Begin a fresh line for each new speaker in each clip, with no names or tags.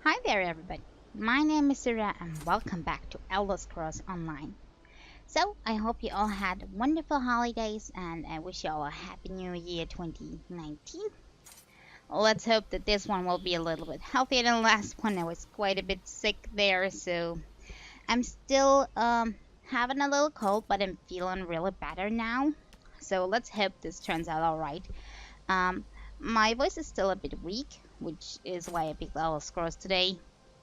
Hi there, everybody. My name is Sarah, and welcome back to Elder Scrolls Online. So, I hope you all had wonderful holidays, and I wish you all a happy new year 2019. Let's hope that this one will be a little bit healthier than the last one. I was quite a bit sick there, so I'm still having a little cold, but I'm feeling really better now. So let's hope this turns out all right. Um, my voice is still a bit weak, which is why I picked Elder Scrolls today,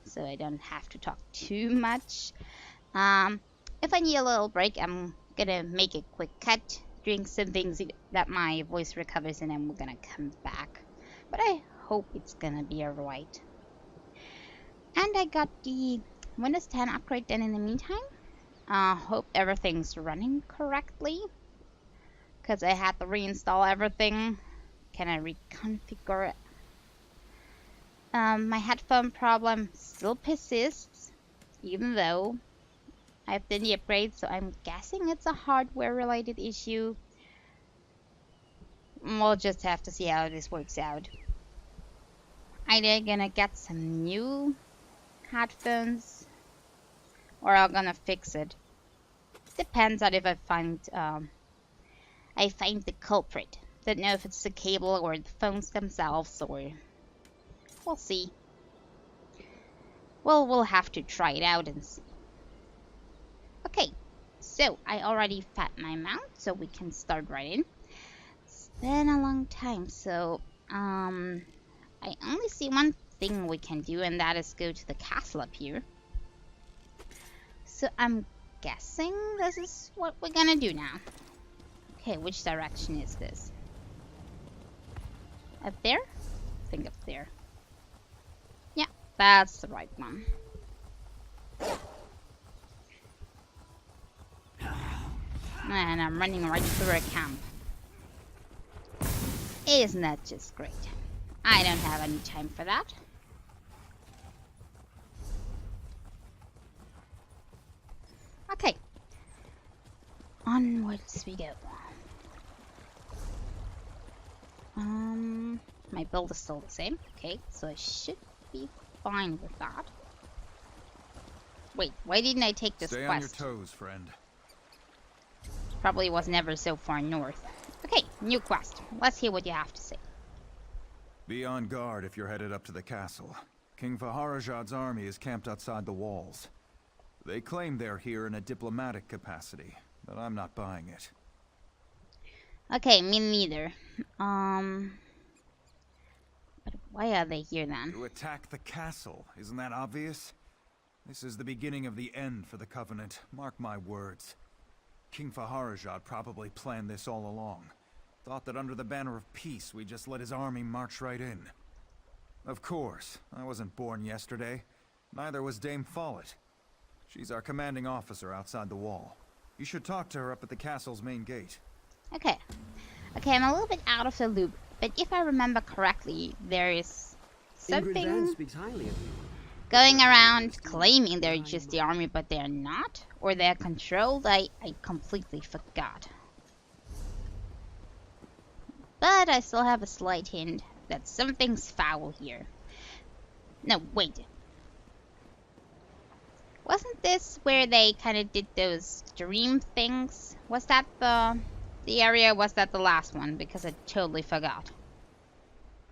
so I don't have to talk too much. If I need a little break, I'm gonna make a quick cut, drink some things that my voice recovers, and then we're gonna come back. But I hope it's gonna be alright. And I got the Windows 10 upgrade done in the meantime. Hope everything's running correctly, because I had to reinstall everything. Can I reconfigure it? My headphone problem still persists, even though I've done the upgrade, so I'm guessing it's a hardware-related issue. We'll just have to see how this works out. Either gonna get some new headphones, or I'm gonna fix it. Depends on if I find the culprit. Don't know if it's the cable or the phones themselves, or we'll see. Well, we'll have to try it out and see. Okay, so I already fed my mount, so we can start right in. It's been a long time, so I only see one thing we can do, and that is go to the castle up here. So I'm guessing this is what we're gonna do now. Okay, which direction is this? Up there? I think up there. Yeah, that's the right one. And I'm running right through a camp. Isn't that just great? I don't have any time for that. Okay. Onwards we go. My build is still the same. Okay, so I should be fine with that. Wait, why didn't I take this
quest?
Stay
on your toes, friend.
Probably was never so far north. Okay, new quest. Let's hear what you have to say.
Be on guard if you're headed up to the castle. King Faharajad's army is camped outside the walls. They claim they're here in a diplomatic capacity, but I'm not buying it.
Okay, me neither. But why are they here then?
To attack the castle, isn't that obvious? This is the beginning of the end for the Covenant, mark my words. King Faharajad probably planned this all along. Thought that under the banner of peace, we'd just let his army march right in. Of course, I wasn't born yesterday. Neither was Dame Follett. She's our commanding officer outside the wall. You should talk to her up at the castle's main gate.
Okay. Okay, I'm a little bit out of the loop, but if I remember correctly, there is something going around claiming they're just the army, but they're not, or they're controlled. I completely forgot. But I still have a slight hint that something's foul here. No, wait. Wasn't this where they kind of did those dream things? Was that the area? Was that the last one? Because I totally forgot.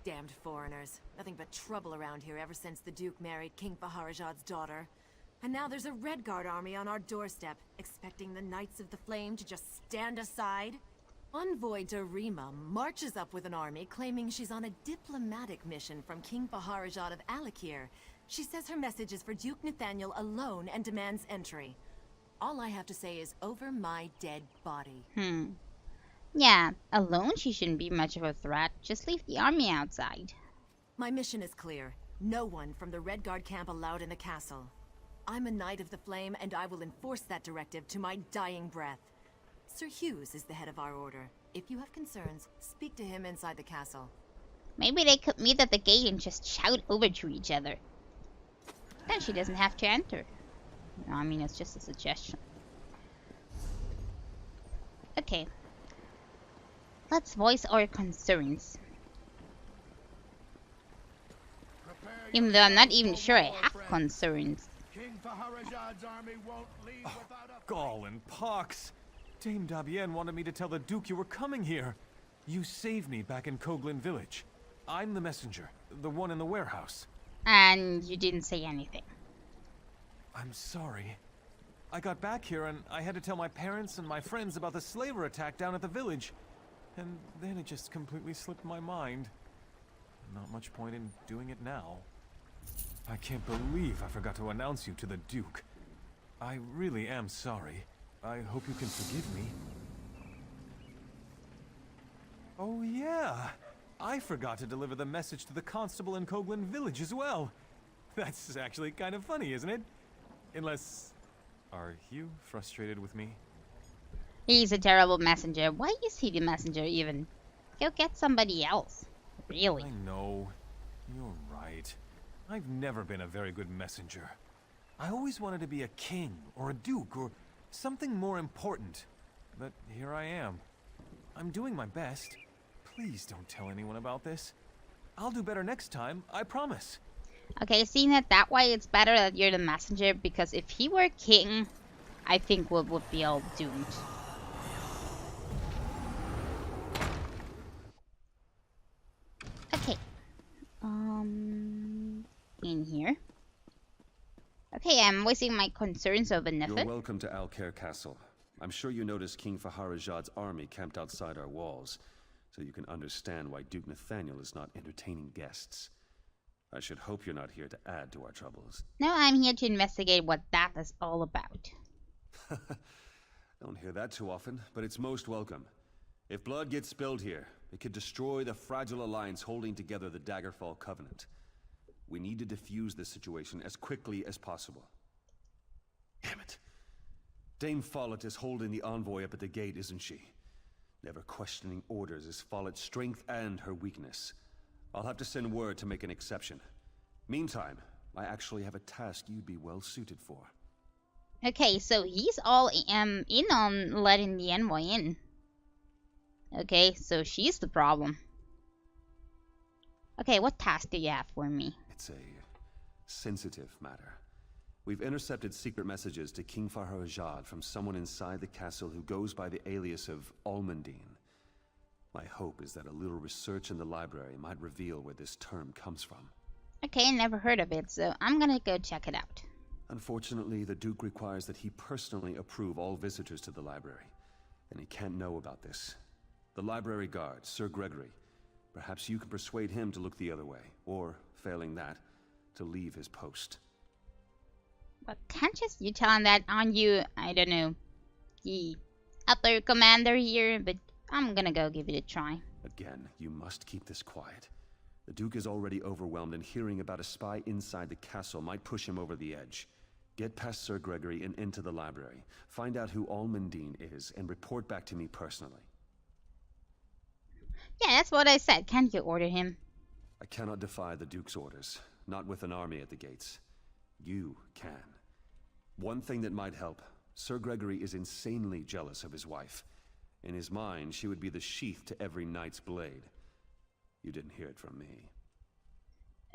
Damned foreigners. Nothing but trouble around here ever since the Duke married King Faharajad's daughter. And now there's a Red Guard army on our doorstep, expecting the Knights of the Flame to just stand aside. Envoy Darima marches up with an army claiming she's on a diplomatic mission from King Faharajad of Alakir. She says her message is for Duke Nathaniel alone and demands entry. All I have to say is over my dead body.
Yeah, alone she shouldn't be much of a threat. Just leave the army outside.
My mission is clear. No one from the Red Guard camp allowed in the castle. I'm a Knight of the Flame, and I will enforce that directive to my dying breath. Sir Hughes is the head of our order. If you have concerns, speak to him inside the castle.
Maybe they could meet at the gate and just shout over to each other. Then she doesn't have to enter. No, I mean, it's just a suggestion. Okay. Let's voice our concerns.
Prepare
Even though I'm not even sure I have concerns.
King Faharajad's army won't leave without a
Gall and pox! Dame Dabienne wanted me to tell the Duke you were coming here. You saved me back in Koglin village. I'm the messenger, the one in the warehouse.
And you didn't say anything.
I'm sorry. I got back here and I had to tell my parents and my friends about the slaver attack down at the village. And then it just completely slipped my mind. Not much point in doing it now. I can't believe I forgot to announce you to the Duke. I really am sorry. I hope you can forgive me. Oh yeah! I forgot to deliver the message to the constable in Koglin village as well. That's actually kind of funny, isn't it? Unless... Are you frustrated with me?
He's a terrible messenger. Why is he the messenger even? Go get somebody else. Really?
I know. You're right. I've never been a very good messenger. I always wanted to be a king, or a duke, or something more important. But here I am. I'm doing my best. Please don't tell anyone about this. I'll do better next time, I promise.
Okay, seeing it that way, it's better that you're the messenger, because if he were king, I think we would be all doomed. Okay. In here. Okay, I'm voicing my concerns over
You're
nothing.
welcome to Alcaire Castle. I'm sure you noticed King Faharajad's army camped outside our walls, so you can understand why Duke Nathaniel is not entertaining guests. I should hope you're not here to add to our troubles.
No, I'm here to investigate what that is all about.
Don't hear that too often, but it's most welcome. If blood gets spilled here, it could destroy the fragile alliance holding together the Daggerfall Covenant. We need to defuse this situation as quickly as possible. Damn it. Dame Follett is holding the envoy up at the gate, isn't she? Never questioning orders is Follett's strength and her weakness. I'll have to send word to make an exception. Meantime, I actually have a task you'd be well suited for.
Okay, so he's all in on letting the envoy in. Okay, so she's the problem. Okay, what task do you have for me?
It's a sensitive matter. We've intercepted secret messages to King Faharajad from someone inside the castle who goes by the alias of Almundine. My hope is that a little research in the library might reveal where this term comes from.
Okay, never heard of it, so I'm gonna go check it out.
Unfortunately, the Duke requires that he personally approve all visitors to the library, and he can't know about this. The library guard, Sir Gregory, perhaps you can persuade him to look the other way, or, failing that, to leave his post.
But can't just you tell him that, aren't you, I don't know, the upper commander here, but I'm gonna go give it a try.
Again, you must keep this quiet. The Duke is already overwhelmed, and hearing about a spy inside the castle might push him over the edge. Get past Sir Gregory and into the library. Find out who Almundine is, and report back to me personally.
Yeah, that's what I said. Can't you order him?
I cannot defy the Duke's orders, not with an army at the gates. You can. One thing that might help, Sir Gregory is insanely jealous of his wife. In his mind, she would be the sheath to every knight's blade. You didn't hear it from me.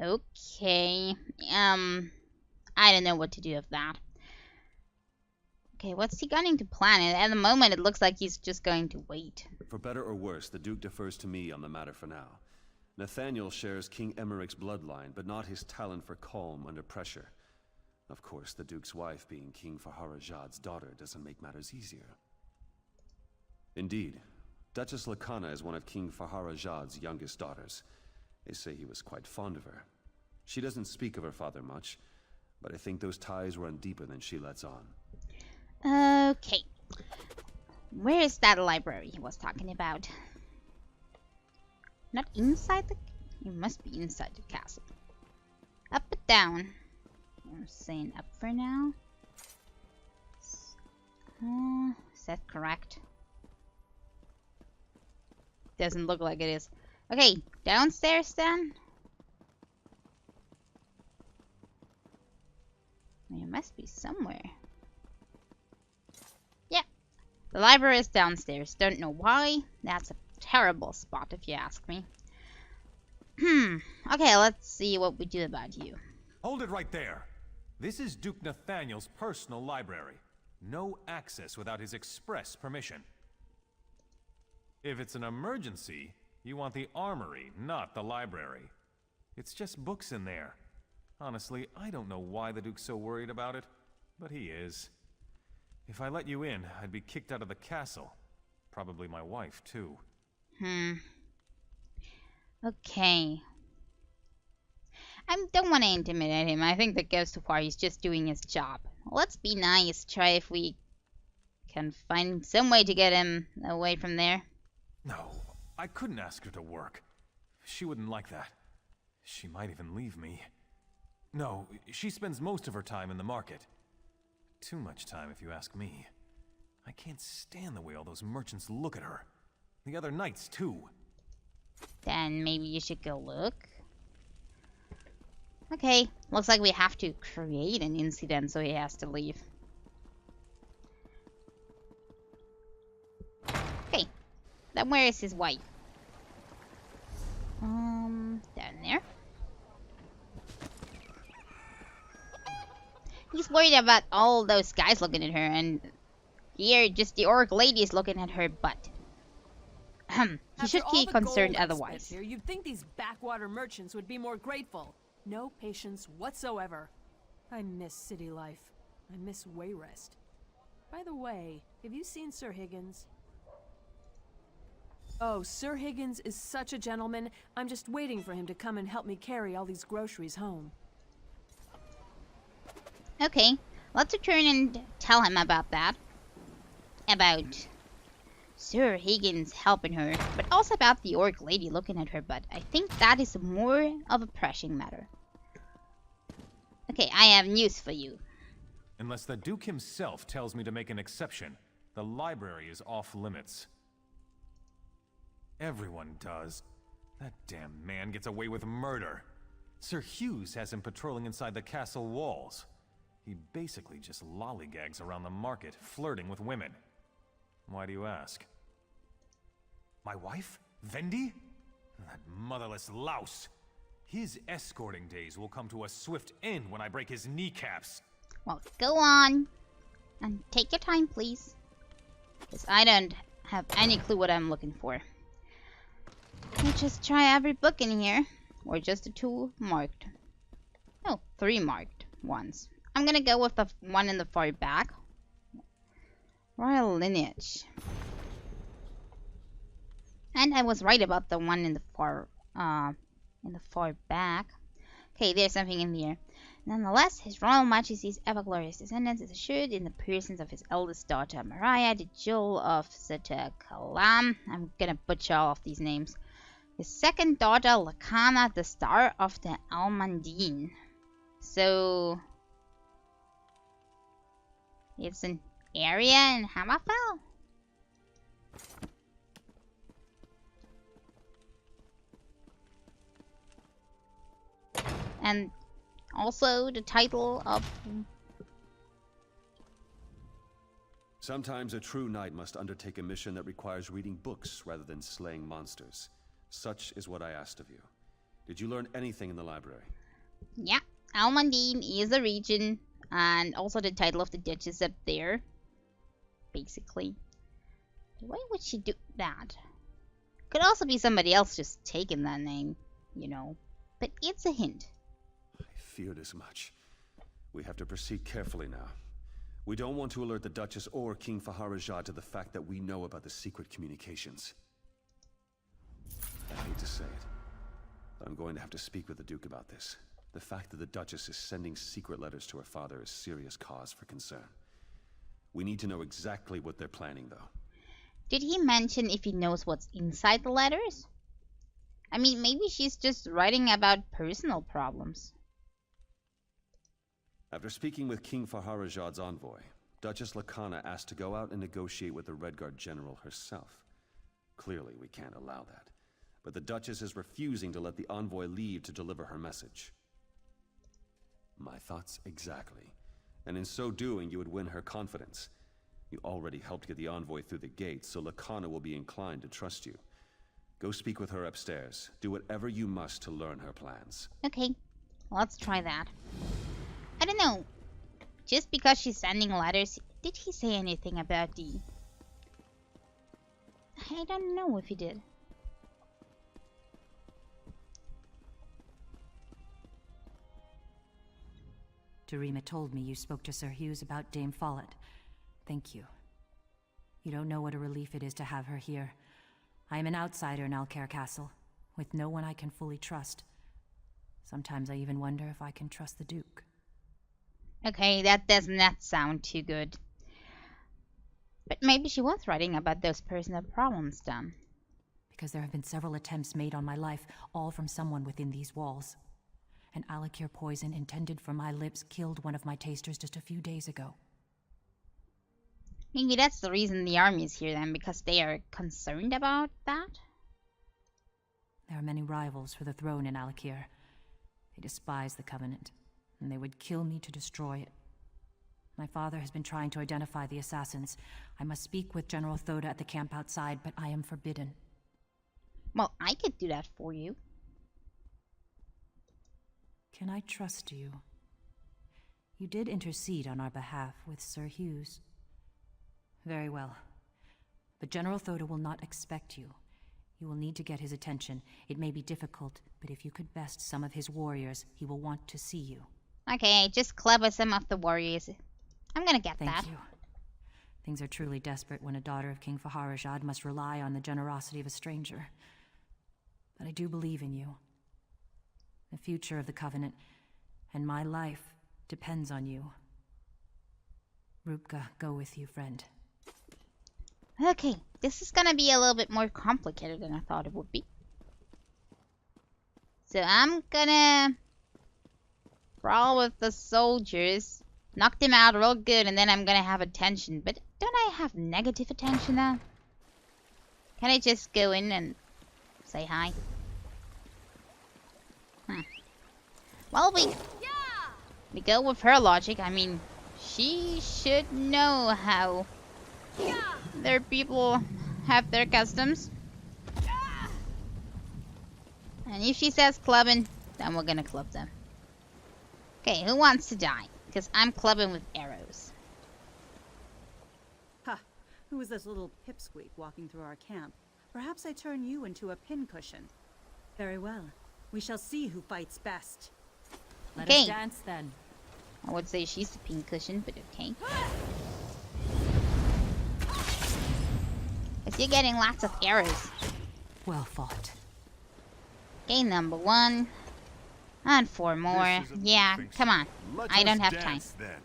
Okay. I don't know what to do with that. Okay, what's he going to plan? At the moment, it looks like he's just going to wait.
For better or worse, the Duke defers to me on the matter for now. Nathaniel shares King Emmerich's bloodline, but not his talent for calm under pressure. Of course, the Duke's wife being King Faharajad's daughter doesn't make matters easier. Indeed, Duchess Lakana is one of King Faharajad's youngest daughters. They say he was quite fond of her. She doesn't speak of her father much, but I think those ties run deeper than she lets on.
Okay. Where is that library he was talking about? Not inside the... It must be inside the castle. Up and down. I'm saying up for now. Is that correct? Doesn't look like it is. Okay, downstairs then. It must be somewhere. Yeah, the library is downstairs. Don't know why. That's a terrible spot if you ask me. Okay, let's see what we do about you.
Hold it right there. This is Duke Nathaniel's personal library. No access without his express permission. If it's an emergency, you want the armory, not the library. It's just books in there. Honestly, I don't know why the Duke's so worried about it, but he is. If I let you in, I'd be kicked out of the castle. Probably my wife, too.
Okay. I don't want to intimidate him. I think that goes too far. He's just doing his job. Let's be nice. Try if we can find some way to get him away from there.
No, I couldn't ask her to work. She wouldn't like that. She might even leave me. No, she spends most of her time in the market. Too much time, if you ask me. I can't stand the way all those merchants look at her. The other knights, too.
Then maybe you should go look. Okay, looks like we have to create an incident, so he has to leave. Okay, then where is his wife? Down there. He's worried about all those guys looking at her, and here, just the orc lady is looking at her butt. He should be concerned otherwise.
Here, you'd think these backwater merchants would be more grateful. No patience whatsoever. I miss city life. I miss Wayrest. By the way, have you seen Sir Higgins? Oh, Sir Higgins is such a gentleman. I'm just waiting for him to come and help me carry all these groceries home.
Okay, let's return and tell him about that. About Sir Higgins helping her, but also about the orc lady looking at her butt. I think that is more of a pressing matter. Okay, I have news for you.
Unless the Duke himself tells me to make an exception, the library is off limits. Everyone does. That damn man gets away with murder. Sir Hughes has him patrolling inside the castle walls. He basically just lollygags around the market, flirting with women. Why do you ask? My wife? Vendi? That motherless louse. His escorting days will come to a swift end when I break his kneecaps.
Well, go on. And take your time, please. Because I don't have any clue what I'm looking for. Let me just try every book in here. Or just the 2 marked. No, 3 marked ones. I'm gonna go with the one in the far back. Royal Lineage. And I was right about the one in the far back. Okay, there's something in here. Nonetheless, His Royal Majesty's ever-glorious descendants is assured in the persons of his eldest daughter, Mariah, the Jewel of Kalam. I'm gonna butcher all of these names. His second daughter, Lakana, the Star of the Almandine. So, it's an area in Hammerfell? And also the title of...
Sometimes a true knight must undertake a mission that requires reading books rather than slaying monsters. Such is what I asked of you. Did you learn anything in the library?
Yeah, Almandine is a region, and also the title of the Duchess up there. Basically. Why would she do that? Could also be somebody else just taking that name, you know. But it's a hint.
I feared as much. We have to proceed carefully now. We don't want to alert the Duchess or King Faharajah to the fact that we know about the secret communications. I hate to say it, but I'm going to have to speak with the Duke about this. The fact that the Duchess is sending secret letters to her father is serious cause for concern. We need to know exactly what they're planning, though.
Did he mention if he knows what's inside the letters? I mean, maybe she's just writing about personal problems.
After speaking with King Faharajad's envoy, Duchess Lakana asked to go out and negotiate with the Redguard General herself. Clearly, we can't allow that. But the Duchess is refusing to let the envoy leave to deliver her message. My thoughts exactly. And in so doing, you would win her confidence. You already helped get the envoy through the gates, so Lakana will be inclined to trust you. Go speak with her upstairs. Do whatever you must to learn her plans.
Okay, let's try that. I don't know. Just because she's sending letters, did he say anything about the... I don't know if he did.
Terima told me you spoke to Sir Hughes about Dame Follett. Thank you. You don't know what a relief it is to have her here. I am an outsider in Alcaire Castle, with no one I can fully trust. Sometimes I even wonder if I can trust the Duke.
Okay, that does not sound too good. But maybe she was writing about those personal problems then.
Because there have been several attempts made on my life, all from someone within these walls. An Alakir poison intended for my lips killed one of my tasters just a few days ago.
Maybe that's the reason the army is here then, because they are concerned about that?
There are many rivals for the throne in Alakir. They despise the Covenant, and they would kill me to destroy it. My father has been trying to identify the assassins. I must speak with General Thoda at the camp outside, but I am forbidden.
Well, I could do that for you.
Can I trust you? You did intercede on our behalf with Sir Hughes. Very well. But General Thoda will not expect you. You will need to get his attention. It may be difficult, but if you could best some of his warriors, he will want to see you.
Okay, just clever some of the warriors. I'm gonna get that.
Thank you. Things are truly desperate when a daughter of King Faharajad must rely on the generosity of a stranger. But I do believe in you. The future of the Covenant, and my life, depends on you. Rupka, go with you, friend.
Okay, this is gonna be a little bit more complicated than I thought it would be. So I'm gonna brawl with the soldiers, knock them out real good, and then I'm gonna have attention. But don't I have negative attention now? Can I just go in and say hi? Well, we go with her logic. I mean, she should know how their people have their customs. And if she says clubbing, then we're gonna club them. Okay, who wants to die? Because I'm clubbing with arrows.
Ha! Who is this little pipsqueak walking through our camp? Perhaps I turn you into a pincushion. Very well. We shall see who fights best.
Let
Okay.
us dance, then.
I would say she's the pincushion, but okay. Because you're getting lots of arrows.
Well fought.
Okay, number 1. And 4 more. Yeah, come on. I don't have time.
Then.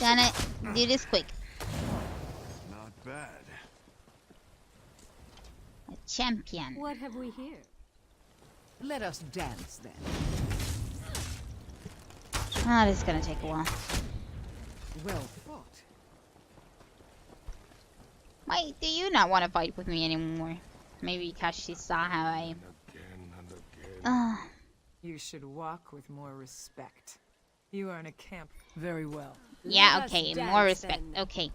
Gonna do this quick.
Not bad.
A champion.
What have we here?
Let us dance then.
Ah, this is gonna take a while.
Well fought.
Why do you not want to fight with me anymore? Maybe because she saw how I...
Again and again.
You should walk with more respect. You are in a camp. Very well.
Yeah,
Let us
okay,
dance,
more respect.
then.
Okay.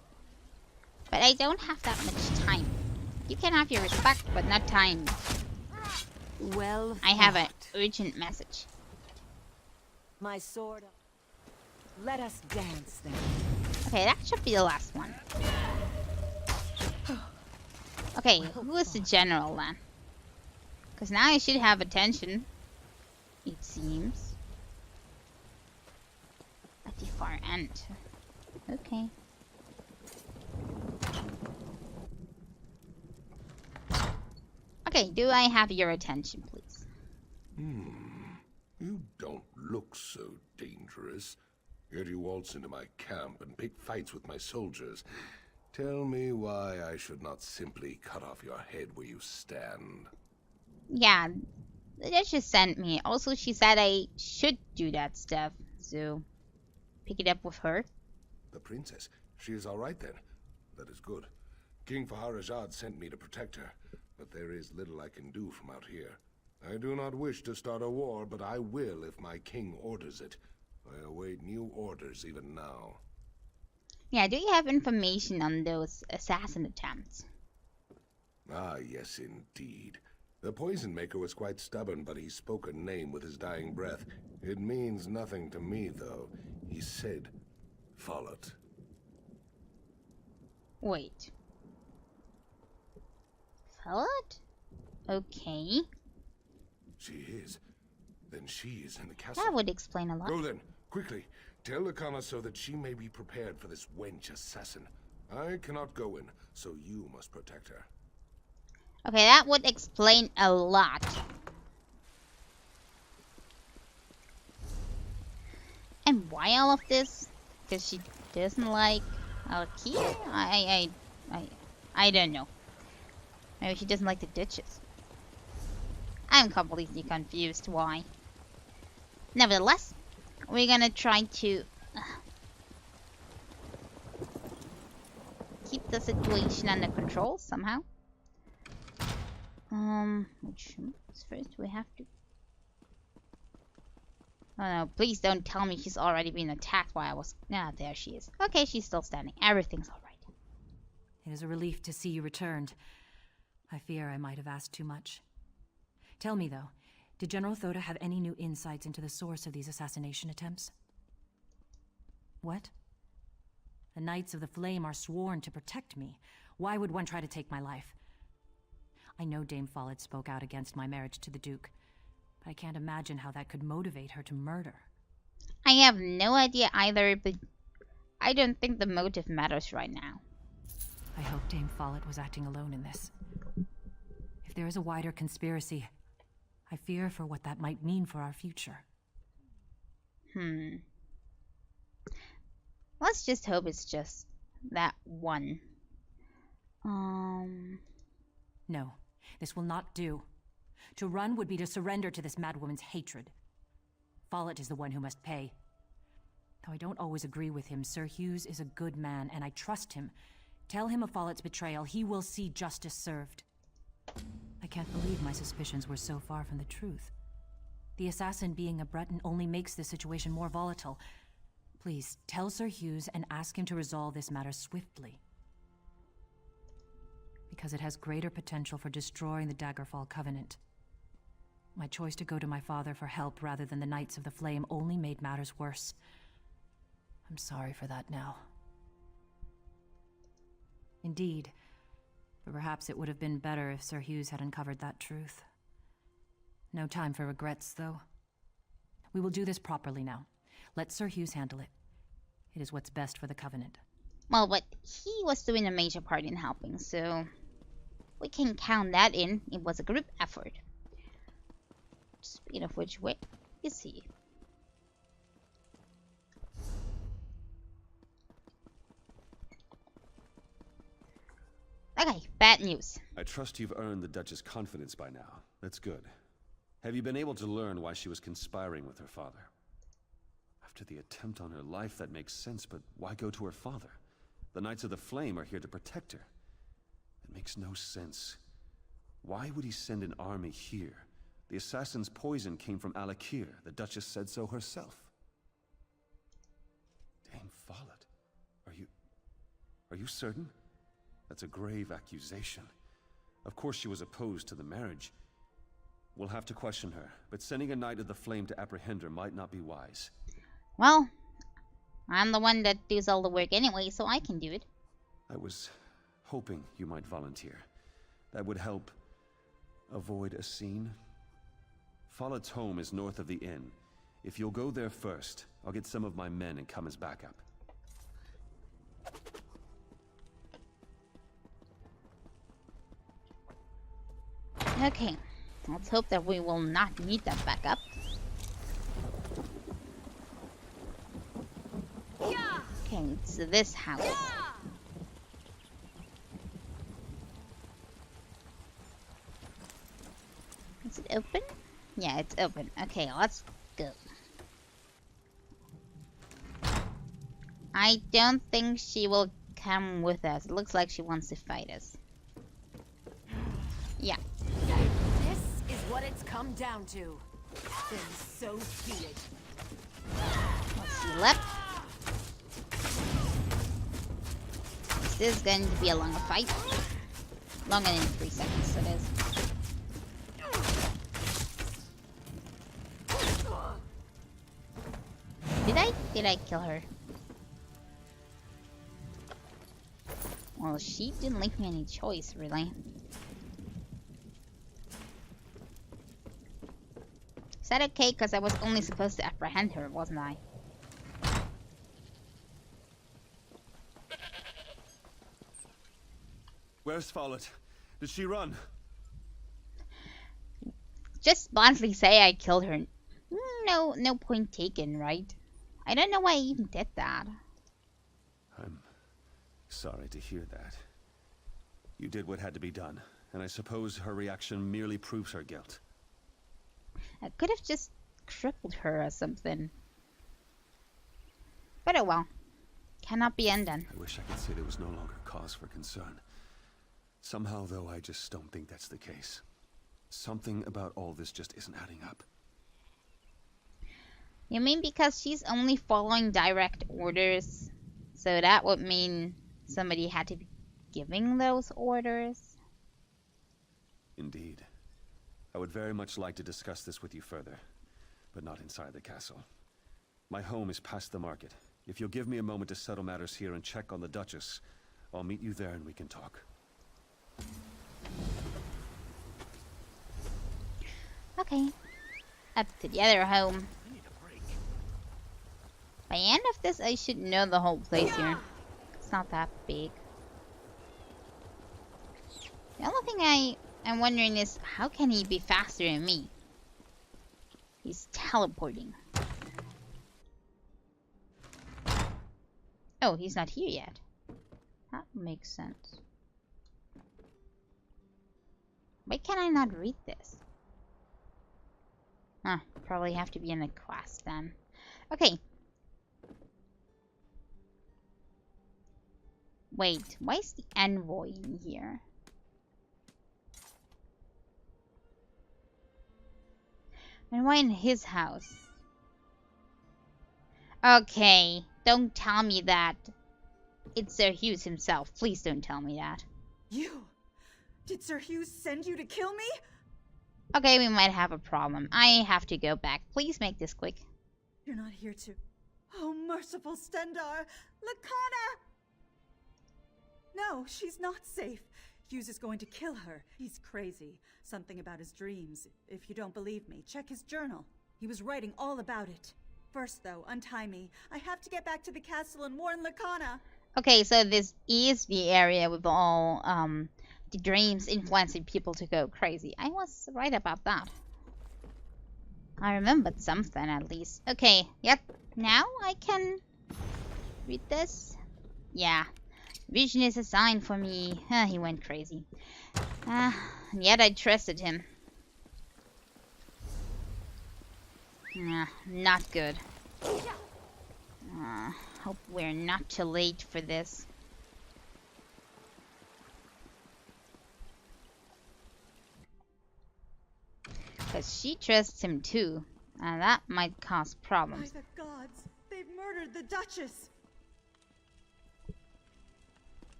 But I don't have that much time. You can have your respect, but not time.
Well,
I have an
fought.
urgent message.
My sword. Let us dance then.
Okay, that should be the last one. Okay, who is the general then? Because now I should have attention. It seems. At the far end. Okay. Okay, do I have your attention, please?
You don't look so dangerous. Yet you waltz into my camp and pick fights with my soldiers. Tell me why I should not simply cut off your head where you stand.
Yeah, the Duchess sent me. Also, she said I should do that stuff, so pick it up with her.
The princess? She is all right then. That is good. King Faharajad sent me to protect her, but there is little I can do from out here. I do not wish to start a war, but I will if my king orders it. I await new orders even now.
Yeah, do you have information on those assassin attempts?
Ah, yes, indeed. The poison maker was quite stubborn, but he spoke a name with his dying breath. It means nothing to me, though. He said, Follett.
Wait. Follett? Okay.
She is. Then she is in the castle.
That would explain a lot.
Go then, quickly. Tell the connoisseur that she may be prepared for this wench assassin. I cannot go in, so you must protect her.
Okay, that would explain a lot. And why all of this? Because she doesn't like Alkia? I don't know. Maybe she doesn't like the ditches. I'm completely confused why. Nevertheless, we're gonna try to keep the situation under control somehow. Which first we have to. Oh no, please don't tell me she's already been attacked while I was. Ah, there she is. Okay, she's still standing. Everything's alright.
It is a relief to see you returned. I fear I might have asked too much. Tell me, though, did General Thoda have any new insights into the source of these assassination attempts? What? The Knights of the Flame are sworn to protect me. Why would one try to take my life? I know Dame Follett spoke out against my marriage to the Duke, but I can't imagine how that could motivate her to murder.
I have no idea either, but I don't think the motive matters right now.
I hope Dame Follett was acting alone in this. If there is a wider conspiracy, I fear for what that might mean for our future.
Let's just hope it's just that one.
No, this will not do. To run would be to surrender to this madwoman's hatred. Follett is the one who must pay. Though I don't always agree with him, Sir Hughes is a good man, and I trust him. Tell him of Follett's betrayal. He will see justice served. I can't believe my suspicions were so far from the truth. The assassin being a Breton only makes the situation more volatile. Please, tell Sir Hughes and ask him to resolve this matter swiftly. Because it has greater potential for destroying the Daggerfall Covenant. My choice to go to my father for help rather than the Knights of the Flame only made matters worse. I'm sorry for that now. Indeed. But perhaps it would have been better if Sir Hughes had uncovered that truth. No time for regrets, though. We will do this properly now. Let Sir Hughes handle it. It is what's best for the Covenant.
Well, but he was doing a major part in helping, so we can count that in. It was a group effort. Speaking of which, where is he? Okay, bad news.
I trust you've earned the Duchess' confidence by now. That's good. Have you been able to learn why she was conspiring with her father? After the attempt on her life, that makes sense, but why go to her father? The Knights of the Flame are here to protect her. It makes no sense. Why would he send an army here? The assassin's poison came from Alakir. The Duchess said so herself. Dame Follett, are you certain? That's a grave accusation. Of course she was opposed to the marriage. We'll have to question her, but sending a Knight of the Flame to apprehend her might not be wise.
Well, I'm the one that does all the work anyway, so I can do it.
I was hoping you might volunteer. That would help avoid a scene. Follett's home is north of the inn. If you'll go there first, I'll get some of my men and come as backup.
Okay, let's hope that we will not need that backup. Okay, so this house. Is it open? Yeah, it's open. Okay, let's go. I don't think she will come with us. It looks like she wants to fight us. Yeah.
This is what it's come down to. Then so be it.
Let's see, left. This is going to be a longer fight. Longer than 3 seconds, it is. Did I kill her? Well, she didn't leave me any choice, really. Is that okay? Because I was only supposed to apprehend her, wasn't I?
Where's Follett? Did she run?
Just bluntly say I killed her. No point taken, right? I don't know why I even did that.
I'm sorry to hear that. You did what had to be done, and I suppose her reaction merely proves her guilt.
I could have just crippled her or something. But oh well. Cannot be undone.
I wish I could say there was no longer cause for concern. Somehow, though, I just don't think that's the case. Something about all this just isn't adding up.
You mean because she's only following direct orders? So that would mean somebody had to be giving those orders?
Indeed. I would very much like to discuss this with you further, but not inside the castle. My home is past the market. If you'll give me a moment to settle matters here and check on the Duchess, I'll meet you there and we can talk.
Okay. Up to the other home. By the end of this, I should know the whole place here. It's not that big. The only thing I'm wondering is, how can he be faster than me? He's teleporting. Oh, he's not here yet. That makes sense. Why can I not read this? Huh, probably have to be in a quest then. Okay. Wait, why is the envoy in here? And why in his house? Okay, don't tell me that it's Sir Hughes himself. Please don't tell me that.
You? Did Sir Hughes send you to kill me?
Okay, we might have a problem. I have to go back. Please make this quick.
You're not here to... Oh, merciful Stendar! Lakana! No, she's not safe. Hughes is going to kill her. He's crazy. Something about his dreams. If you don't believe me, check his journal. He was writing all about it. First, though, untie me. I have to get back to the castle and warn Lakana.
Okay, so this is the area with all the dreams influencing people to go crazy. I was right about that. I remembered something at least. Okay, yep. Now I can read this. Yeah. Vision is a sign for me. He went crazy. And yet I trusted him. Not good. Hope we're not too late for this. Because she trusts him too. And that might cause problems.
By the gods, they've murdered the Duchess.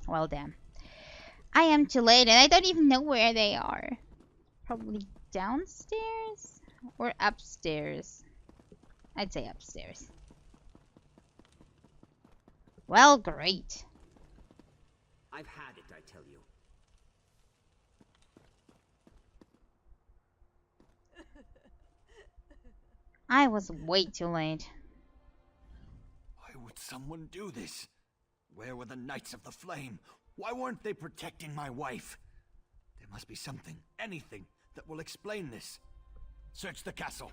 Well then. I am too late and I don't even know where they are. Probably downstairs? Or upstairs? I'd say upstairs. Well, great.
I've had it, I tell you.
I was way too late.
Why would someone do this? Where were the Knights of the Flame? Why weren't they protecting my wife? There must be something, anything, that will explain this. Search the castle.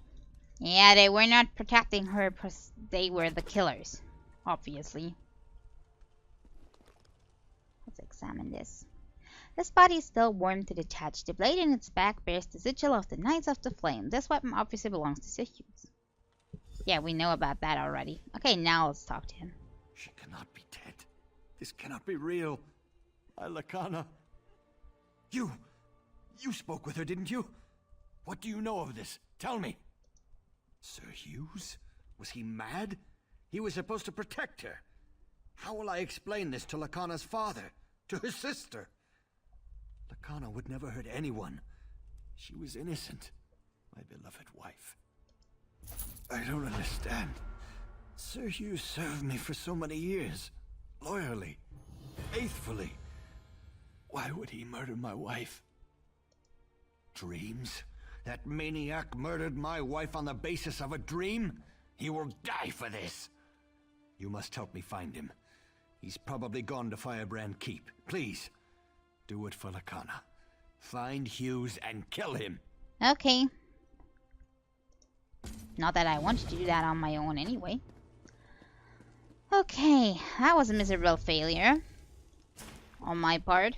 Yeah, they were not protecting her because they were the killers. Obviously. Let's examine this. This body is still warm to the touch. The blade in its back bears the sigil of the Knights of the Flame. This weapon obviously belongs to Sir Hughes. Yeah, we know about that already. Okay, now let's talk to him.
She cannot be dead. This cannot be real. Lakana. You spoke with her, didn't you? What do you know of this? Tell me. Sir Hughes? Was he mad? He was supposed to protect her.
How will I explain this to Lacana's father? To his sister? Lacana would never hurt anyone. She was innocent. My beloved wife. I don't understand. Sir Hugh served me for so many years. Loyally. Faithfully. Why would he murder my wife? Dreams? That maniac murdered my wife on the basis of a dream? He will die for this. You must help me find him. He's probably gone to Firebrand Keep. Please, do it for Lacana. Find Hughes and kill him.
Okay. Not that I wanted to do that on my own anyway. Okay, that was a miserable failure on my part.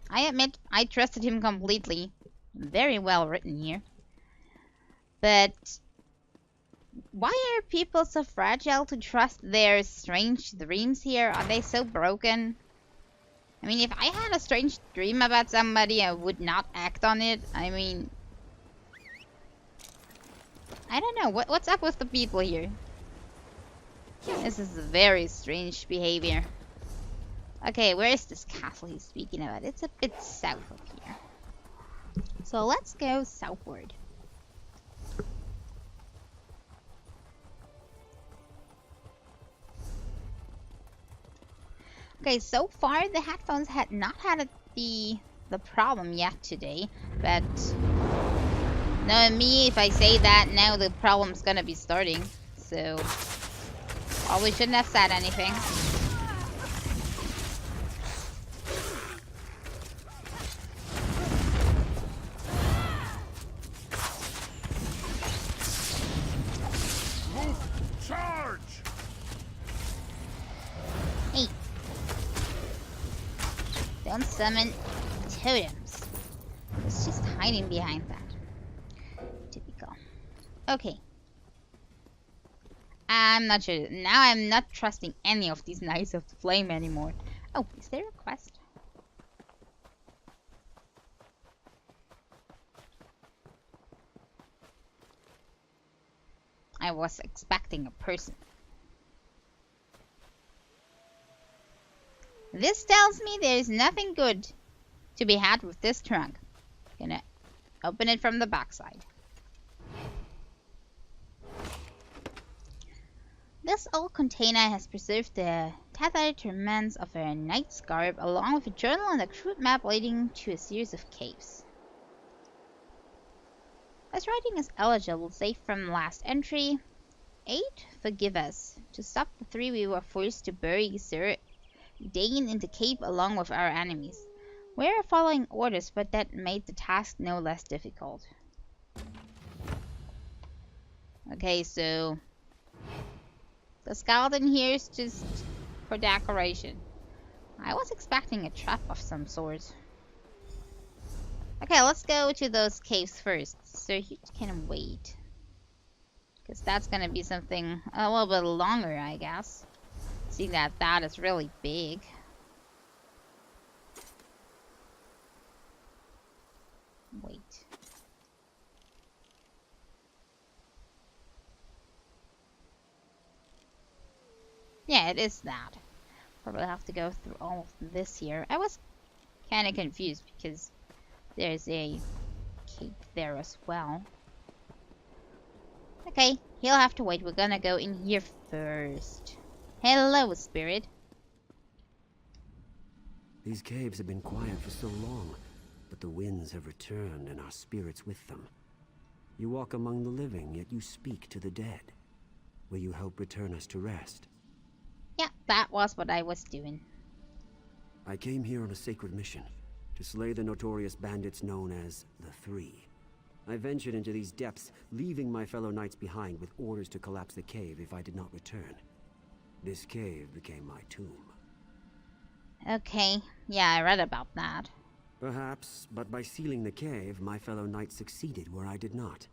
I admit I trusted him completely. Very well written here. But why are people so fragile to trust their strange dreams here? Are they so broken? I mean, if I had a strange dream about somebody, I would not act on it. I mean, I don't know. What's up with the people here? This is very strange behavior. Okay, where is this castle he's speaking about? It's a bit south of here. So let's go southward. Okay, so far the headphones had not had the problem yet today, but knowing me, if I say that now, the problem's gonna be starting. So probably shouldn't have said anything.
Charge!
Hey. Don't summon totems. It's just hiding behind that. Typical. Okay. I'm not sure. Now I'm not trusting any of these Knights of the Flame anymore. Oh, is there a quest? I was expecting a person. This tells me there is nothing good to be had with this trunk. Gonna open it from the backside. This old container has preserved the tethered remains of a knight's garb, along with a journal and a crude map leading to a series of caves. As writing is eligible, safe from last entry. 8. Forgive us. To stop the 3, we were forced to bury Sir Dane in the cave along with our enemies. We are following orders, but that made the task no less difficult. Okay, so the skeleton here is just for decoration. I was expecting a trap of some sort. Okay, let's go to those caves first, so you can wait. Because that's gonna be something a little bit longer, I guess. See that is really big. Wait. Yeah, it is that. Probably have to go through all of this here. I was kind of confused because there's a cave there as well. Okay, he'll have to wait. We're gonna go in here first. Hello, spirit.
These caves have been quiet for so long, but the winds have returned and our spirits with them. You walk among the living, yet you speak to the dead. Will you help return us to rest?
Yeah, that was what I was doing.
I came here on a sacred mission, to slay the notorious bandits known as the Three. I ventured into these depths, leaving my fellow knights behind with orders to collapse the cave if I did not return. This cave became my tomb.
Okay, yeah, I read about that.
Perhaps, but by sealing the cave, my fellow knights succeeded where I did not.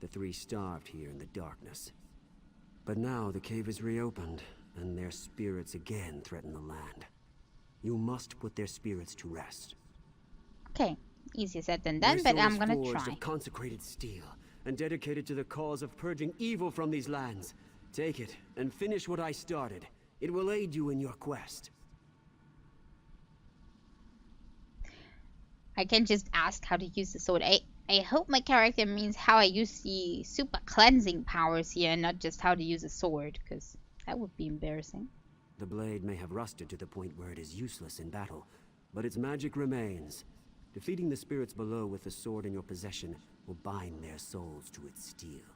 The Three starved here in the darkness. But now the cave is reopened, and their spirits again threaten the land. You must put their spirits to rest.
Okay, easier said than done, but I'm gonna
forged
try.
Of consecrated steel, and dedicated to the cause of purging evil from these lands. Take it, and finish what I started. It will aid you in your quest.
I can just ask how to use the sword. I hope my character means how I use the super cleansing powers here, and not just how to use a sword, because that would be embarrassing.
The blade may have rusted to the point where it is useless in battle, but its magic remains. Defeating the spirits below with the sword in your possession will bind their souls to its steel.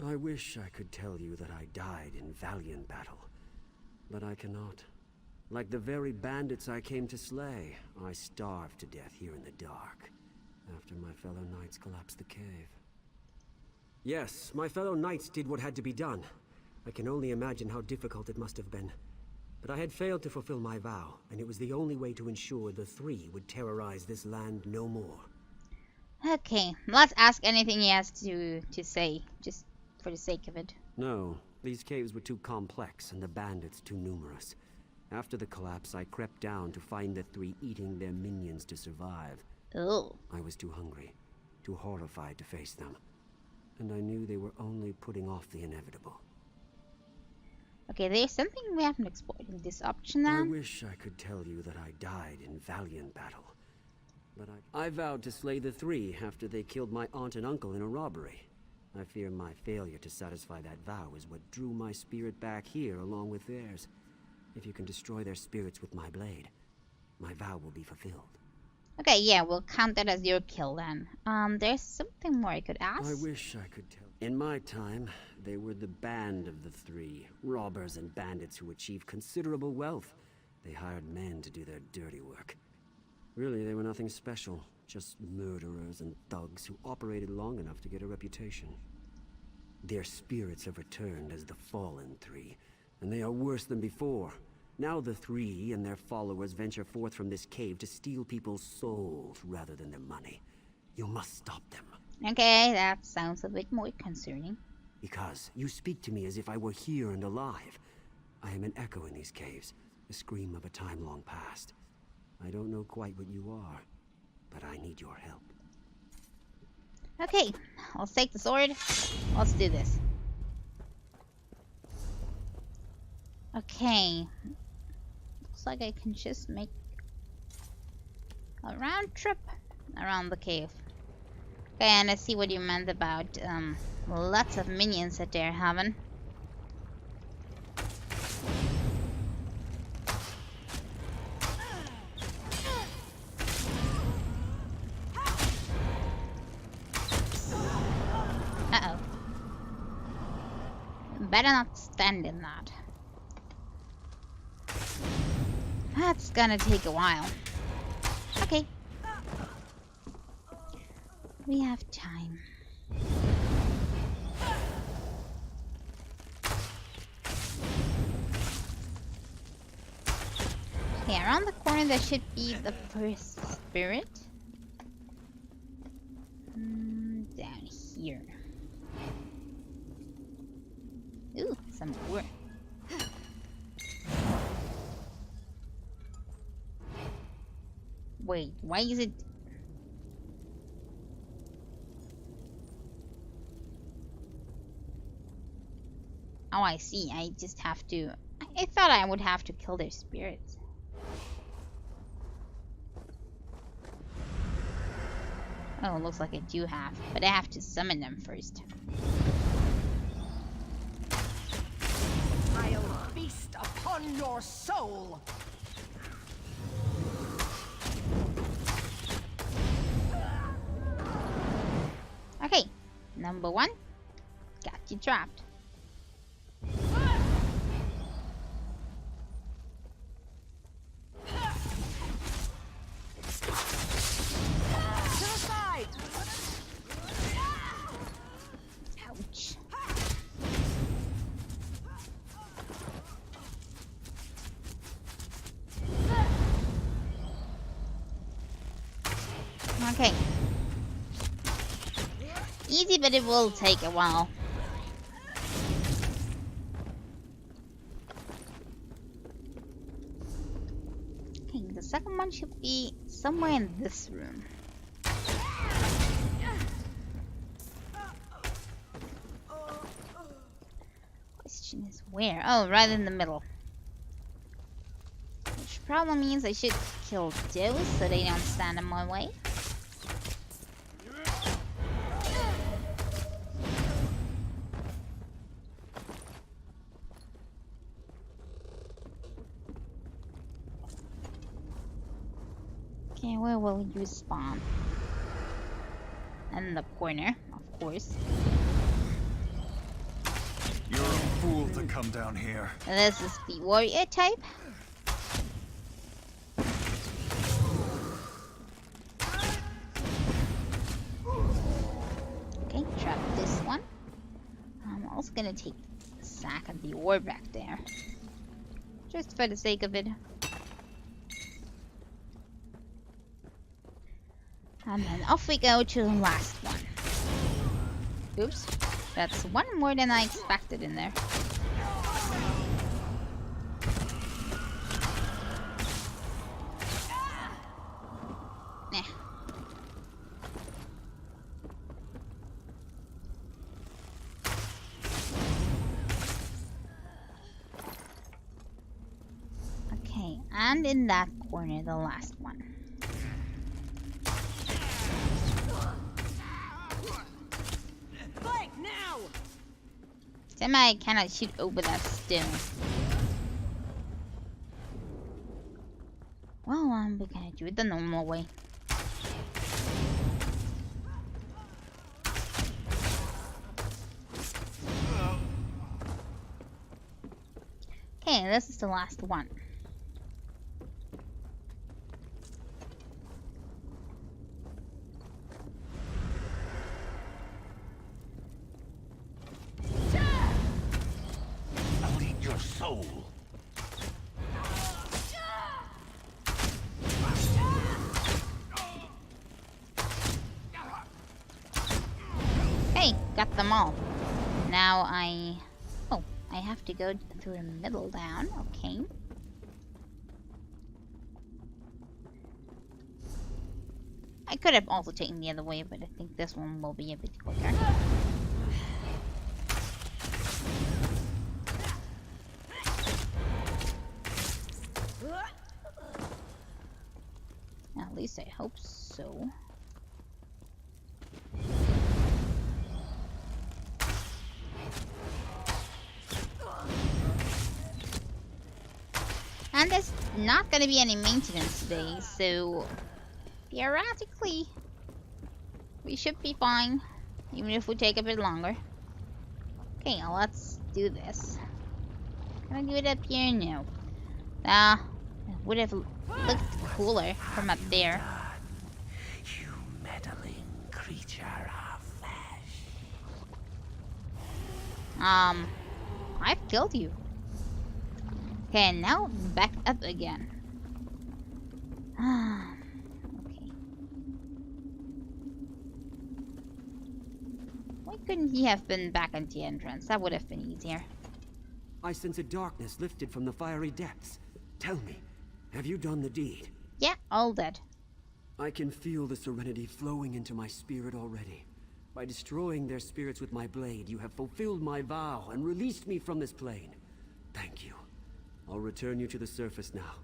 I wish I could tell you that I died in valiant battle, but I cannot. Like the very bandits I came to slay, I starved to death here in the dark, after my fellow knights collapsed the cave. Yes, my fellow knights did what had to be done. I can only imagine how difficult it must have been. But I had failed to fulfill my vow, and it was the only way to ensure the three would terrorize this land no more.
Okay, let's ask anything he has to say, just for the sake of it.
No, these caves were too complex and the bandits too numerous. After the collapse, I crept down to find the three eating their minions to survive.
Oh.
I was too hungry, too horrified to face them. And I knew they were only putting off the inevitable.
Okay, there's something we haven't explored in this option now.
I wish I could tell you that I died in valiant battle. But I vowed to slay the three after they killed my aunt and uncle in a robbery. I fear my failure to satisfy that vow is what drew my spirit back here along with theirs. If you can destroy their spirits with my blade, my vow will be fulfilled.
Okay, yeah, we'll count that as your kill then. There's something more I could ask.
I wish I could tell. In my time, they were the band of the three, robbers and bandits who achieved considerable wealth. They hired men to do their dirty work. Really, they were nothing special, just murderers and thugs who operated long enough to get a reputation. Their spirits have returned as the Fallen Three, and they are worse than before. Now the three and their followers venture forth from this cave to steal people's souls rather than their money. You must stop them.
Okay, that sounds a bit more concerning.
Because you speak to me as if I were here and alive. I am an echo in these caves, a scream of a time long past. I don't know quite what you are, but I need your help.
Okay, let's take the sword. Let's do this. Okay. Looks like I can just make a round trip around the cave. Okay, and I see what you meant about lots of minions that they're having. Uh-oh. Better not stand in that. That's gonna take a while. Okay. We have time. Okay, around the corner there should be the first spirit. Down here. Ooh, some wood. Wait, why is it... Oh, I see. I just have to... I thought I would have to kill their spirits. Oh, looks like I do have. But I have to summon them first.
I'll feast upon your soul!
Okay, number one. Got you trapped. Ouch. Okay. Easy, but it will take a while. Okay, the second one should be somewhere in this room. Question Is where? Oh, right in the middle. Which probably means I should kill those so they don't stand in my way. Okay, where will you spawn? In the corner, of course.
You're a fool to come down here.
This is the warrior type. Okay, trap this one. I'm also gonna take the sack of the ore back there. Just for the sake of it. And then off we go to the last one. Oops. That's one more than I expected in there. Nah. Okay, and in that corner, the last one. I cannot shoot over that stone. Well, we're gonna do it the normal way. Okay, this is the last one.
Soul.
Hey, got them all. Now I have to go through the middle down. Okay. I could have also taken the other way, but I think this one will be a bit quicker. At least I hope so. And there's not gonna be any maintenance today, so theoretically we should be fine, even if we take a bit longer. Okay, now let's do this. Can I do it up here? No. It would have looked cooler from up there.
You meddling creature of flesh.
I've killed you. Okay, and now back up again. Okay. Why couldn't he have been back at the entrance? That would have been easier.
I sense a darkness lifted from the fiery depths. Tell me, have you done the deed?
Yeah, all dead.
I can feel the serenity flowing into my spirit already. By destroying their spirits with my blade, you have fulfilled my vow and released me from this plane. Thank you. I'll return you to the surface now.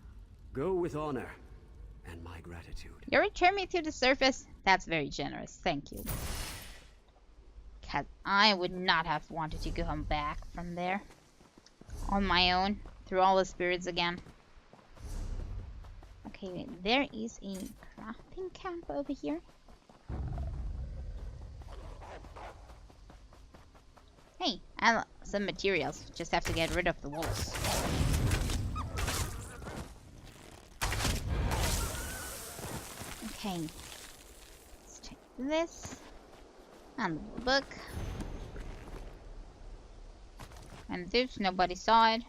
Go with honor and my gratitude.
You return me to the surface? That's very generous. Thank you. Cause I would not have wanted to come back from there on my own through all the spirits again. Okay, wait, there is a crafting camp over here. Hey, and some materials. Just have to get rid of the walls. Okay. Let's take this. And the book. And this, nobody saw it.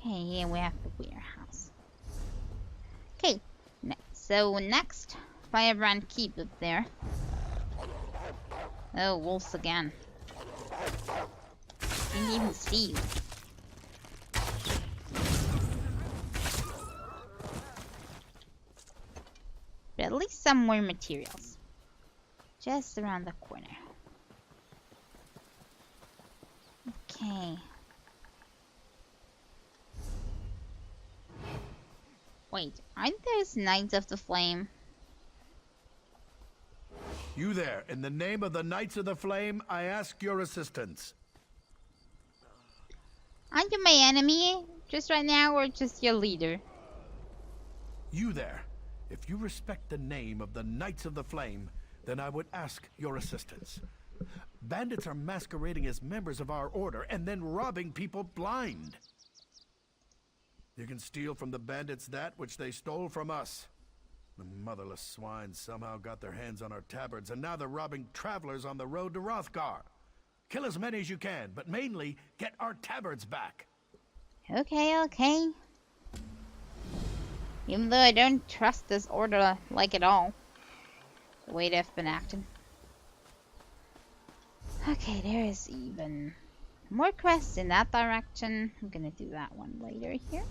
Okay, here we have the warehouse. Okay, so next, Firebrand Keep up there. Oh, wolves again. Didn't even see you. least some more materials. Just around the corner. Okay. Wait, aren't those Knights of the Flame?
You there, in the name of the Knights of the Flame, I ask your assistance.
Aren't you my enemy just right now, or just your leader?
You there, if you respect the name of the Knights of the Flame, then I would ask your assistance. Bandits are masquerading as members of our order and then robbing people blind. You can steal from the bandits that which they stole from us. The motherless swine somehow got their hands on our tabards, and now they're robbing travelers on the road to Rothgar. Kill as many as you can, but mainly get our tabards back.
Okay, okay. Even though I don't trust this order like at all. The way they've been acting. Okay, there is even more quests in that direction. I'm gonna do that one later here.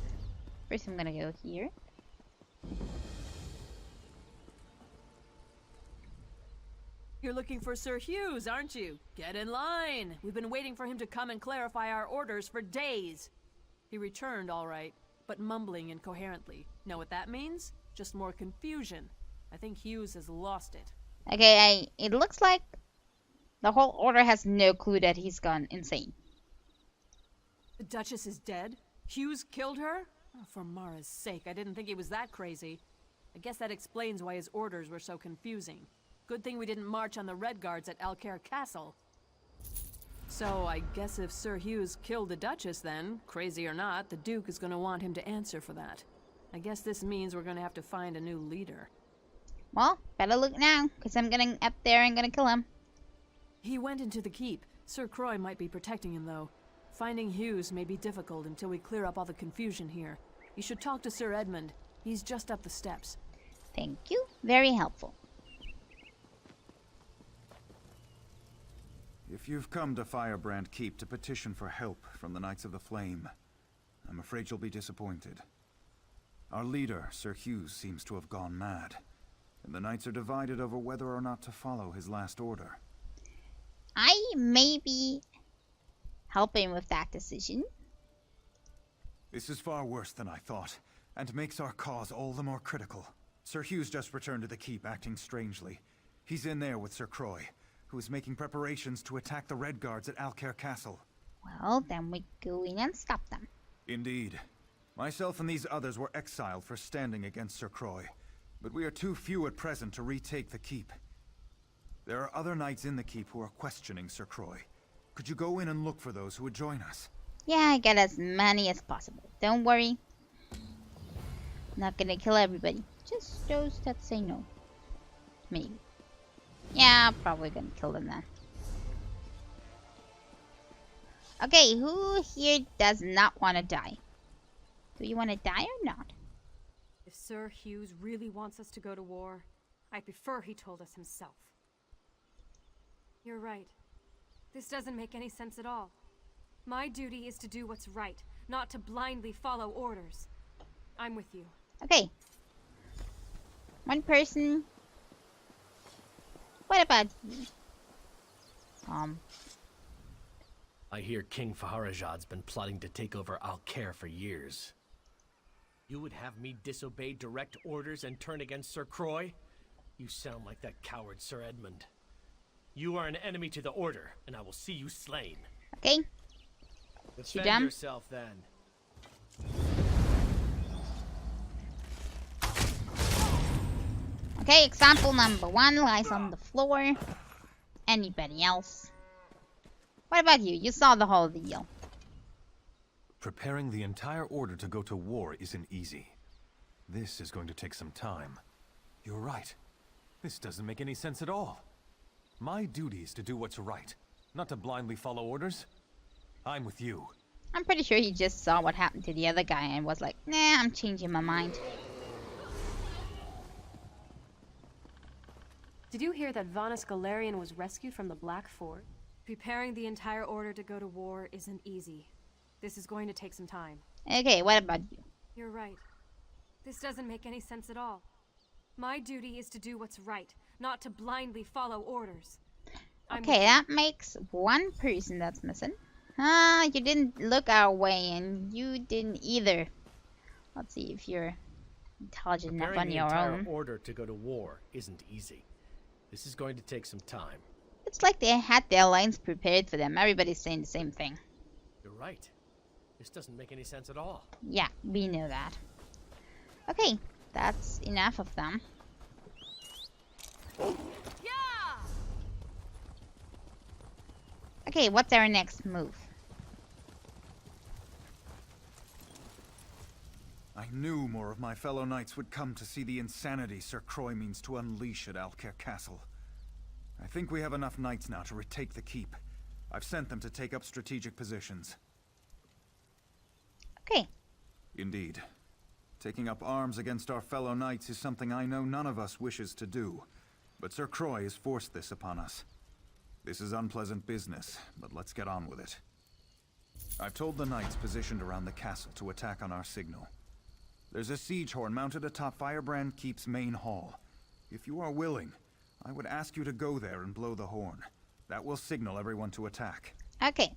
First I'm gonna go here.
You're looking for Sir Hughes, aren't you? Get in line. We've been waiting for him to come and clarify our orders for days. He returned all right, but mumbling incoherently. Know what that means? Just more confusion. I think Hughes has lost it.
Okay, it looks like the whole order has no clue that he's gone insane.
The Duchess is dead? Hughes killed her? Oh, for Mara's sake, I didn't think he was that crazy. I guess that explains why his orders were so confusing. Good thing we didn't march on the Red Guards at Alcaire Castle. So, I guess if Sir Hughes killed the Duchess then, crazy or not, the Duke is gonna want him to answer for that. I guess this means we're gonna have to find a new leader.
Well, better look now, because I'm getting up there and gonna kill him.
He went into the keep. Sir Croix might be protecting him, though. Finding Hughes may be difficult until we clear up all the confusion here. You should talk to Sir Edmund. He's just up the steps.
Thank you. Very helpful.
If you've come to Firebrand Keep to petition for help from the Knights of the Flame, I'm afraid you'll be disappointed. Our leader, Sir Hughes, seems to have gone mad, and the Knights are divided over whether or not to follow his last order.
I may be helping with that decision.
This is far worse than I thought, and makes our cause all the more critical. Sir Hughes just returned to the keep, acting strangely. He's in there with Sir Croix, who is making preparations to attack the Red Guards at Alcaire Castle.
Well, then we go in and stop them.
Indeed. Myself and these others were exiled for standing against Sir Croix, but we are too few at present to retake the keep. There are other knights in the keep who are questioning Sir Croix. Could you go in and look for those who would join us?
Yeah, I get as many as possible. Don't worry. Not gonna kill everybody. Just those that say no. Maybe. Yeah, probably gonna kill them then. Okay, who here does not want to die? Do you want to die or not?
If Sir Hughes really wants us to go to war, I prefer he told us himself. You're right. This doesn't make any sense at all. My duty is to do what's right, not to blindly follow orders. I'm with you.
Okay. One person. What about you?
I hear King Faharajad's been plotting to take over Alcaire for years. You would have me disobey direct orders and turn against Sir Croix? You sound like that coward Sir Edmund. You are an enemy to the Order, and I will see you slain.
Okay.
Defend yourself, then.
Okay, example number 1 lies on the floor. Anybody else? What about you? You saw the whole deal.
Preparing the entire order to go to war isn't easy. This is going to take some time. You're right. This doesn't make any sense at all. My duty is to do what's right, not to blindly follow orders. I'm with you.
I'm pretty sure he just saw what happened to the other guy and was like, nah, I'm changing my mind.
Did you hear that Vanus Galerian was rescued from the Black Fort? Preparing the entire order to go to war isn't easy. This is going to take some time.
Okay, what about you?
You're right. This doesn't make any sense at all. My duty is to do what's right, not to blindly follow orders.
Okay, that makes one person that's missing. Ah, you didn't look our way, and you didn't either. Let's see if you're intelligent enough on
Preparing the
your
entire
own.
order to go to war isn't easy. This is going to take some time.
It's like they had their lines prepared for them. Everybody's saying the same thing.
You're right. This doesn't make any sense at all.
Yeah, we know that. Okay, that's enough of them. Okay, what's our next move?
I knew more of my fellow knights would come to see the insanity Sir Croy means to unleash at Alcair Castle. I think we have enough knights now to retake the keep. I've sent them to take up strategic positions.
Okay.
Indeed. Taking up arms against our fellow knights is something I know none of us wishes to do. But Sir Croy has forced this upon us. This is unpleasant business, but let's get on with it. I've told the knights positioned around the castle to attack on our signal. There's a siege horn mounted atop Firebrand Keep's main hall. If you are willing, I would ask you to go there and blow the horn. That will signal everyone to attack.
Okay.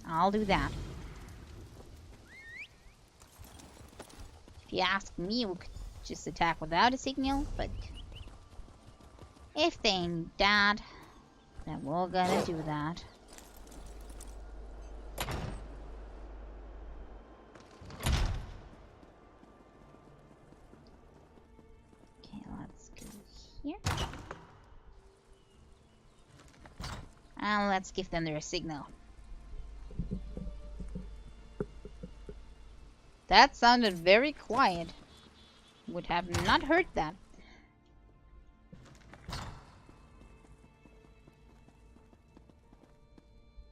I'll do that. If you ask me, we could just attack without a signal, but if they need that, then we're gonna do that. Okay, let's go here. And let's give them their signal. That sounded very quiet. Would have not heard that.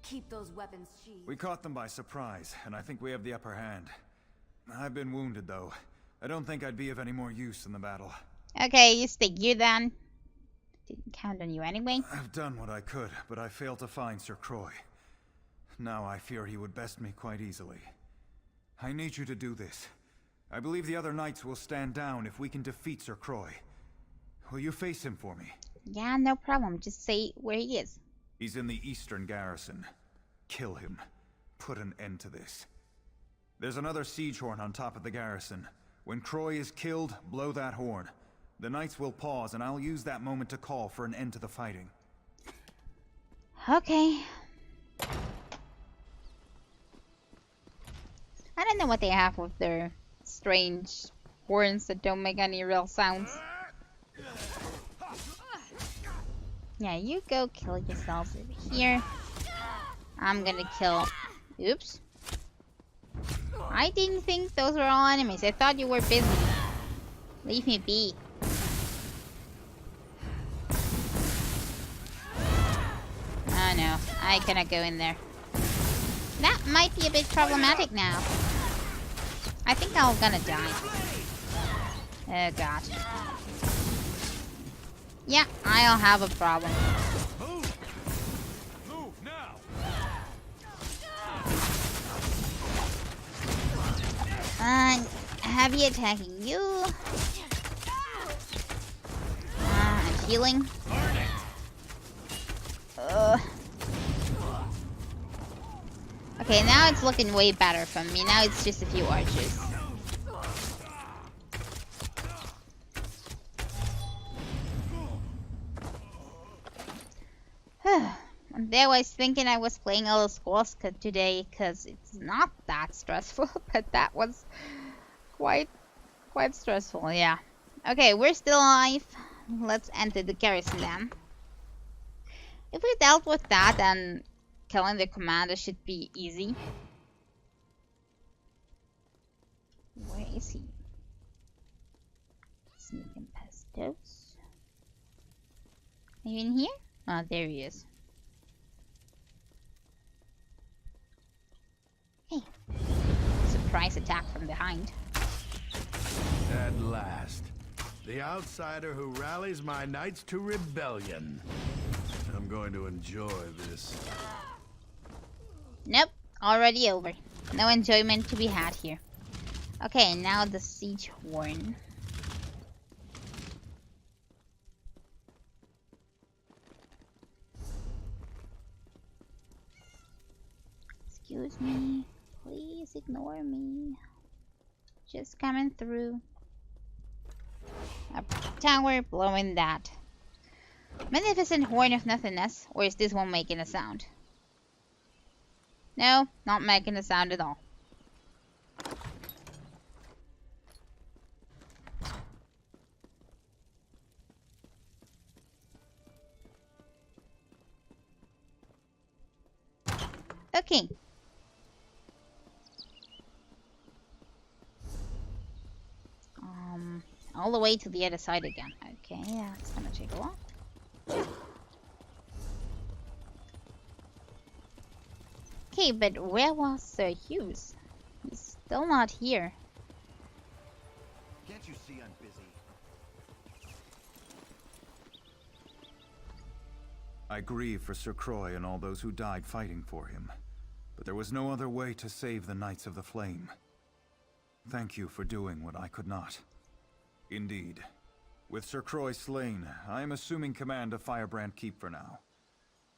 Keep those weapons sheathed.
We caught them by surprise, and I think we have the upper hand. I've been wounded, though. I don't think I'd be of any more use in the battle.
Okay, you stay here then. Didn't count on you anyway.
I've done what I could, but I failed to find Sir Croy. Now I fear he would best me quite easily. I need you to do this. I believe the other knights will stand down if we can defeat Sir Croy. Will you face him for me?
Yeah, no problem. Just say where he is.
He's in the eastern garrison. Kill him. Put an end to this. There's another siege horn on top of the garrison. When Croy is killed, blow that horn. The knights will pause, and I'll use that moment to call for an end to the fighting.
Okay. I don't know what they have with their strange horns that don't make any real sounds. Yeah, you go kill yourselves over here. I'm gonna kill... Oops. I didn't think those were all enemies. I thought you were busy. Leave me be. Oh no, I cannot go in there. That might be a bit problematic now. I think I'm gonna die. Oh god. Yeah, I'll have a problem.
Move now.
Heavy attacking you. I'm healing. Okay, now it's looking way better for me. Now it's just a few archers. And there I was thinking I was playing Elder Scrolls today because it's not that stressful, but that was quite stressful, yeah. Okay, we're still alive. Let's enter the garrison then. If we dealt with that, then killing the commander should be easy. Where is he? Sneaking past those. Are you in here? Oh, there he is. Hey. Surprise attack from behind.
At last. The outsider who rallies my knights to rebellion. I'm going to enjoy this.
Nope, already over. No enjoyment to be had here. Okay, now the siege horn. Excuse me. Please ignore me. Just coming through. A tower blowing that. Magnificent horn of nothingness, or is this one making a sound? No, not making a sound at all. Okay. All the way to the other side again. Okay, that's gonna take a while. Okay, but where was Sir Hughes? He's still not here.
Can't you see I'm busy?
I grieve for Sir Croix and all those who died fighting for him. But there was no other way to save the Knights of the Flame. Thank you for doing what I could not. Indeed. With Sir Croix slain, I am assuming command of Firebrand Keep for now.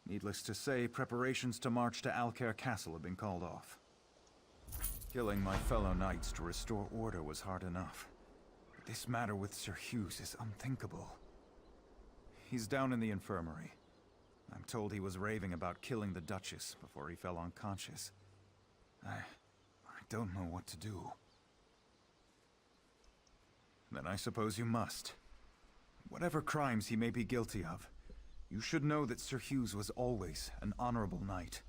Needless to say, preparations to march to Alcaire Castle have been called off. Killing my fellow knights to restore order was hard enough. But this matter with Sir Hughes is unthinkable. He's down in the infirmary. I'm told he was raving about killing the Duchess before he fell unconscious. I don't know what to do. Then I suppose you must. Whatever crimes he may be guilty of, you should know that Sir Hughes was always an honorable knight.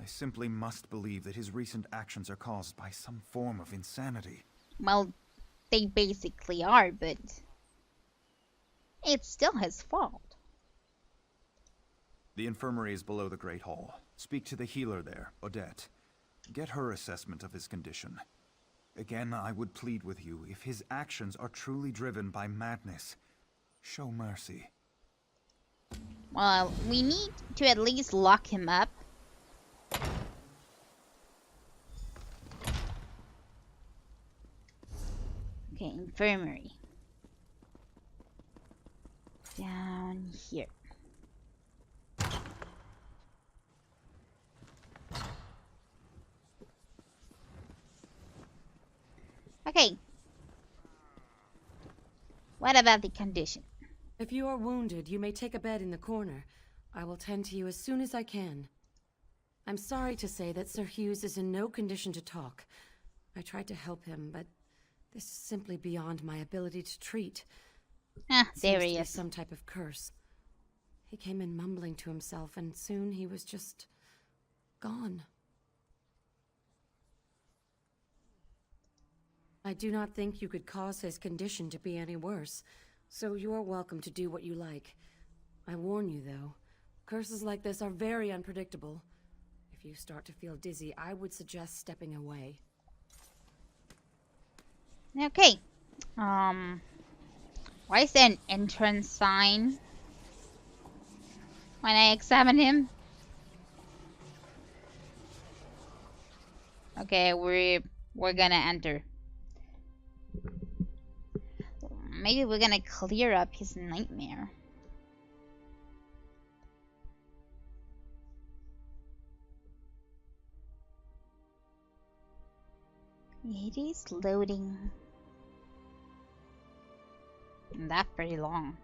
I simply must believe that his recent actions are caused by some form of insanity.
Well, they basically are, but it's still his fault.
The infirmary is below the Great Hall. Speak to the healer there, Odette. Get her assessment of his condition. Again, I would plead with you, if his actions are truly driven by madness, show mercy.
Well, we need to at least lock him up. Okay, infirmary. Down here. Okay. What about the condition?
If you are wounded, you may take a bed in the corner. I will tend to you as soon as I can. I'm sorry to say that Sir Hughes is in no condition to talk. I tried to help him, but this is simply beyond my ability to treat.
Ah, there he is.
Some type of curse. He came in mumbling to himself, and soon he was just gone. I do not think you could cause his condition to be any worse, so you are welcome to do what you like. I warn you, though, curses like this are very unpredictable. If you start to feel dizzy, I would suggest stepping away.
Okay. Why is there an entrance sign when I examine him? Okay, we're gonna enter. Maybe we're gonna clear up his nightmare. It is loading. That pretty long.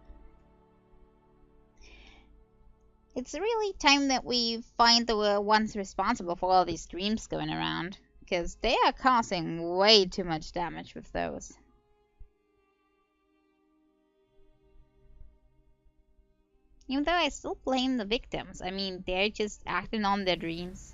It's really time that we find the ones responsible for all these dreams going around, because they are causing way too much damage with those. Even though I still blame the victims. I mean, they're just acting on their dreams.